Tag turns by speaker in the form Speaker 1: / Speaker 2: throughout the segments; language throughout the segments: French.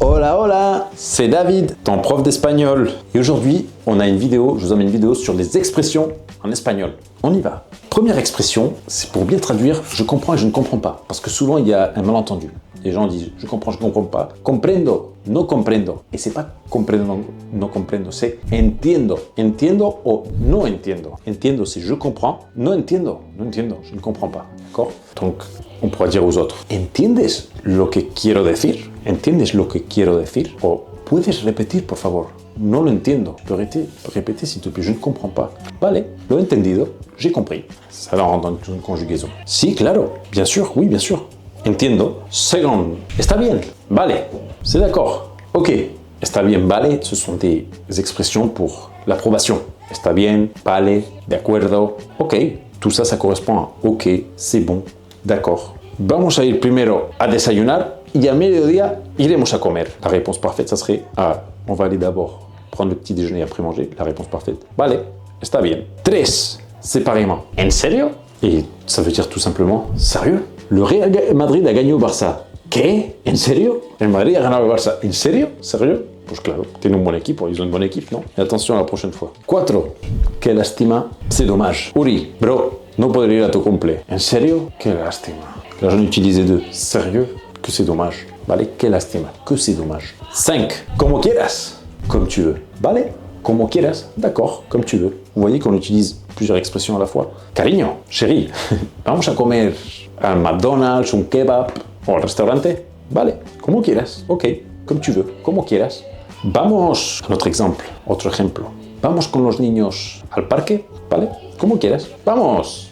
Speaker 1: Hola, hola, c'est David, ton prof d'espagnol. Et aujourd'hui, on a une vidéo, je vous emmène une vidéo sur les expressions en espagnol. On y va. Première expression, c'est pour bien traduire, je comprends et je ne comprends pas. Parce que souvent, il y a un malentendu. Les gens disent, je comprends pas. Comprendo, no comprendo. Et c'est pas comprendo, no comprendo, c'est entiendo. Entiendo o no entiendo. Entiendo, c'est je comprends. No entiendo, je ne comprends pas. D'accord? Donc, on pourra dire aux autres, ¿entiendes lo que quiero decir? ¿Entiendes lo que quiero decir? O, ¿puedes repetir, por favor? No lo entiendo. Tu peux répéter s'il te plaît, je ne comprends pas. Vale, lo he entendido, j'ai compris. Ça rentre dans une conjugaison. Si, claro, bien sûr, oui, bien sûr. Entiendo. Second. Está bien. Vale. C'est d'accord. Ok. Está bien, vale, ce sont des expressions pour l'approbation. Está bien, vale, de acuerdo. Ok. Tout ça, ça correspond à ok, c'est bon, d'accord. Vamos a ir primero a desayunar y a mediodía iremos a comer. La réponse parfaite, ça serait on va aller d'abord prendre le petit déjeuner après manger. La réponse parfaite, vale, está bien. 3. Séparément. En serio? Et ça veut dire tout simplement, sérieux? Le Real Madrid a gagné au Barça. ¿Qué? ¿En serio? El Madrid a ganado au Barça. ¿En serio? Sérieux? Pues claro, tiene un bon équipe, ils ont une bonne équipe, non? Et attention à la prochaine fois. 4. Qué lástima, c'est dommage. Uri, bro, no podré ir a tu cumple. ¿En serio? Qué lástima. Là, j'en ai utilisé 2. Sérieux? Que c'est dommage. Vale, qué lástima. Que c'est dommage. 5. Como quieras. Comme tu veux. Vale, como quieras. D'accord, comme tu veux. Vous voyez qu'on utilise plusieurs expressions à la fois. Cariño, chérie, vamos a comer al McDonald's, un kebab o al restaurante. Vale, como quieras. Ok, comme tu veux, como quieras. Vamos, otro ejemplo. Vamos con los niños al parque, ¿vale? Como quieras. Vamos.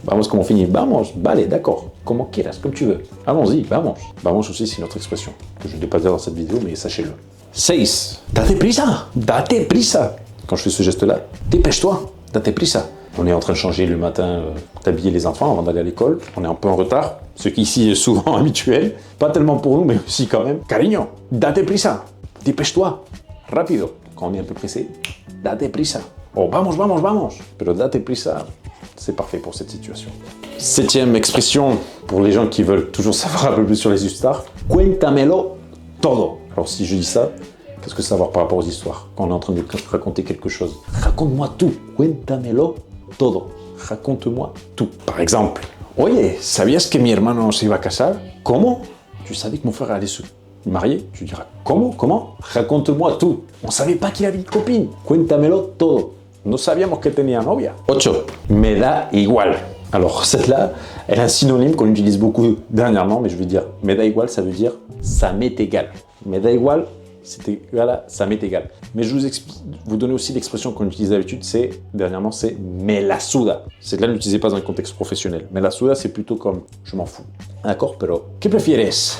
Speaker 1: Vamos, como finit. Vamos, vale, d'accord. Como quieras, comme tu veux. Allons-y, vamos. Vamos aussi, c'est une autre expression que je ne vais pas dire dans cette vidéo, mais sachez-le. 6. Date prisa. Date prisa. Quand je fais ce geste-là, dépêche-toi. Date prisa. On est en train de changer le matin, d'habiller les enfants avant d'aller à l'école. On est un peu en retard, ce qui ici est souvent habituel. Pas tellement pour nous, mais aussi quand même. Cariño, date prisa. Dépêche-toi. Rápido. Quand on est un peu pressé, date prisa. Oh, vamos, vamos, vamos. Pero date prisa, c'est parfait pour cette situation. 7e expression, pour les gens qui veulent toujours savoir un peu plus sur les histoires. Cuéntamelo todo. Alors si je dis ça, qu'est-ce que savoir par rapport aux histoires? Quand on est en train de raconter quelque chose. Raconte-moi tout. Cuéntamelo todo. Raconte-moi tout. Par exemple, oye, ¿sabías que mi hermano se iba a casar? ¿Cómo? Tu savais que mon frère allait se marier? Tu diras, ¿Cómo? Raconte-moi tout. On savait pas qu'il avait une copine. Cuéntamelo todo. No sabíamos que tenía novia. 8. Me da igual. Alors, celle-là, elle a un synonyme qu'on utilise beaucoup dernièrement, mais je vais dire, me da igual, ça veut dire, ça m'est égal. Me da igual, c'est égal à, ça m'est égal. Mais je vous donner aussi l'expression qu'on utilise d'habitude, dernièrement, c'est me la suda. Cette-là, ne l'utilisez pas dans le contexte professionnel. Me la suda, c'est plutôt comme, je m'en fous. D'accord, pero, ¿qué prefieres?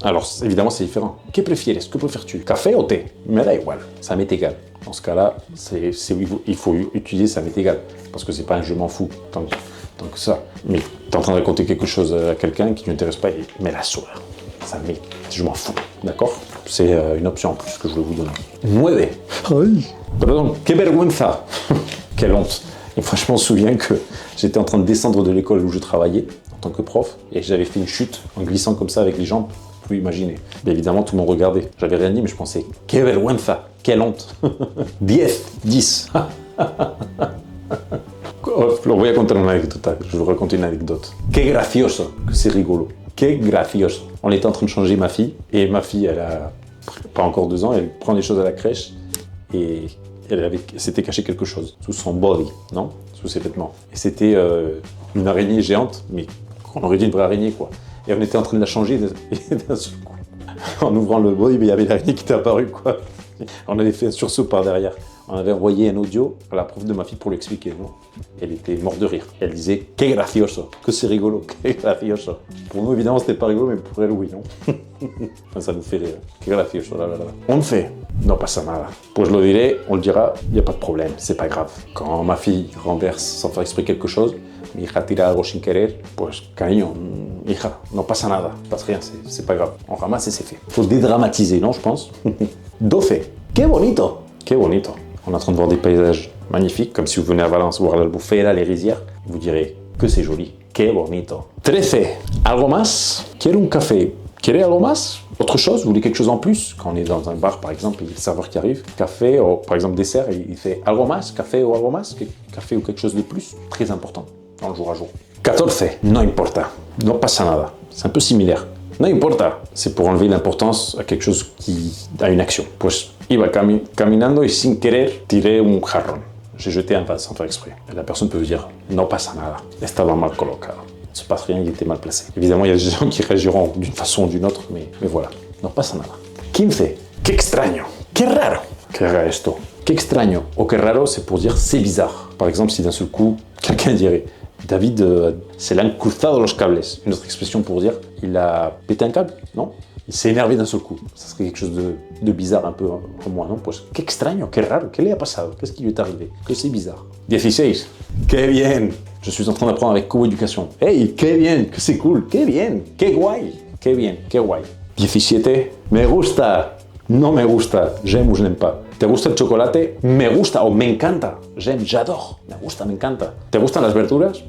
Speaker 1: Alors, évidemment, c'est différent. ¿Qué prefieres? Que préfères-tu? Café ou thé? Me da igual. Ça m'est égal. Dans ce cas-là, il faut utiliser ça m'est égal. Parce que c'est pas un je m'en fous tant que ça. Mais tu es en train de raconter quelque chose à quelqu'un qui ne t'intéresse pas et me la suda. Ça m'est, je m'en fous. D'accord? C'est une option en plus que je voulais vous donner. 9. Pardon, que vergüenza. Quelle honte. Une fois, je m'en souviens que j'étais en train de descendre de l'école où je travaillais en tant que prof et j'avais fait une chute en glissant comme ça avec les jambes. Vous pouvez imaginer. Bien évidemment, tout le monde regardait. J'avais rien dit, mais je pensais, que vergüenza, quelle honte. 10. Voy a contar una anécdota. Je vais vous raconter une anecdote. Que gracioso, que c'est rigolo. Que gracioso. On était en train de changer ma fille, et ma fille, elle a pas encore 2 ans, elle prend des choses à la crèche, et elle s'était caché quelque chose sous son body, non? Sous ses vêtements. Et c'était une araignée géante, mais on aurait dit une vraie araignée, quoi. Et on était en train de la changer, et d'un seul coup, en ouvrant le body, il y avait l'araignée qui était apparue, quoi. On avait fait un sursaut par derrière. On avait envoyé un audio à la prof de ma fille pour l'expliquer, non? Elle était morte de rire. Elle disait « Que gracioso !» Que c'est rigolo, que gracioso. Pour nous, évidemment, c'était pas rigolo, mais pour elle, oui, non? Enfin, ça nous fait rire. Que gracioso, là. 11. No pasa nada. Pues lo diré, on le dira, il n'y a pas de problème, c'est pas grave. Quand ma fille renverse sans faire exprès quelque chose, mi hija tira algo sin querer, pues cariño, hija, no pasa nada, il passe rien, c'est pas grave. On ramasse et c'est fait. Faut dédramatiser, non, je pense? 12. Que bonito! Que bonito! On est en train de voir des paysages magnifiques, comme si vous venez à Valence voir l'Albufera, les rizières. Vous direz que c'est joli. Que bonito. 13. Algo más? Quiero un café. ¿Quiere algo más? Autre chose, vous voulez quelque chose en plus? Quand on est dans un bar, par exemple, il y a le serveur qui arrive, café, ou, par exemple dessert, il fait algo más, café ou algo más, café ou quelque chose de plus, très important dans le jour à jour. 14, no importa, no pasa nada. C'est un peu similaire. No importa, c'est pour enlever l'importance à quelque chose qui a une action. Pues iba caminando y sin querer tiré un jarrón. J'ai jeté un vase sans faire exprès. Et la personne peut dire no pasa nada, estaba mal colocado. Il ne se passe rien, il était mal placé. Évidemment, il y a des gens qui réagiront d'une façon ou d'une autre, mais voilà, no pasa nada. 15, que extraño, que raro. Que raro esto. Que extraño o que raro, c'est pour dire c'est bizarre. Par exemple, si d'un seul coup, quelqu'un dirait David, se le han cruzado los cables. Une autre expression pour dire il a pété un câble, non? Il s'est énervé d'un seul coup. Ça serait quelque chose de bizarre un peu en moi, non? Pues, que extraño, que raro, que le ha pasado? Qu'est-ce qui lui est arrivé? Que c'est bizarre. 16, que bien. Je suis en train d'apprendre avec coéducation. Hey, que bien, que c'est cool, que bien, que guay, que bien, que guay. 17, me gusta, no me gusta, j'aime ou je n'aime pas. ¿Te gusta el chocolate? Me gusta o me encanta. J'aime, j'adore. Me gusta, me encanta. ¿Te gustan las verduras?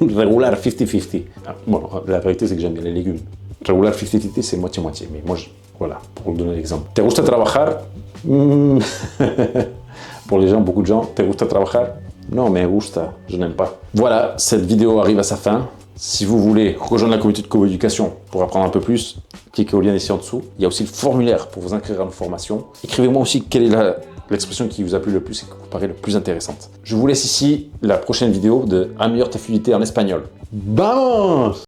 Speaker 1: Regular, 50-50. Ah, bon, la vérité, c'est que j'aime bien les légumes. Regular, 50-50, c'est moitié-moitié. Mais moi, voilà, pour vous donner l'exemple. ¿Te gusta trabajar? Pour les gens, beaucoup de gens, ¿te gusta trabajar? Non, me gusta, je n'aime pas. Voilà, cette vidéo arrive à sa fin. Si vous voulez rejoindre la communauté de coéducation pour apprendre un peu plus, cliquez au lien ici en dessous. Il y a aussi le formulaire pour vous inscrire à nos formations. Écrivez-moi aussi quelle est l'expression qui vous a plu le plus et qui vous paraît le plus intéressante. Je vous laisse ici la prochaine vidéo de Améliore ta fluidité en espagnol. Vamos!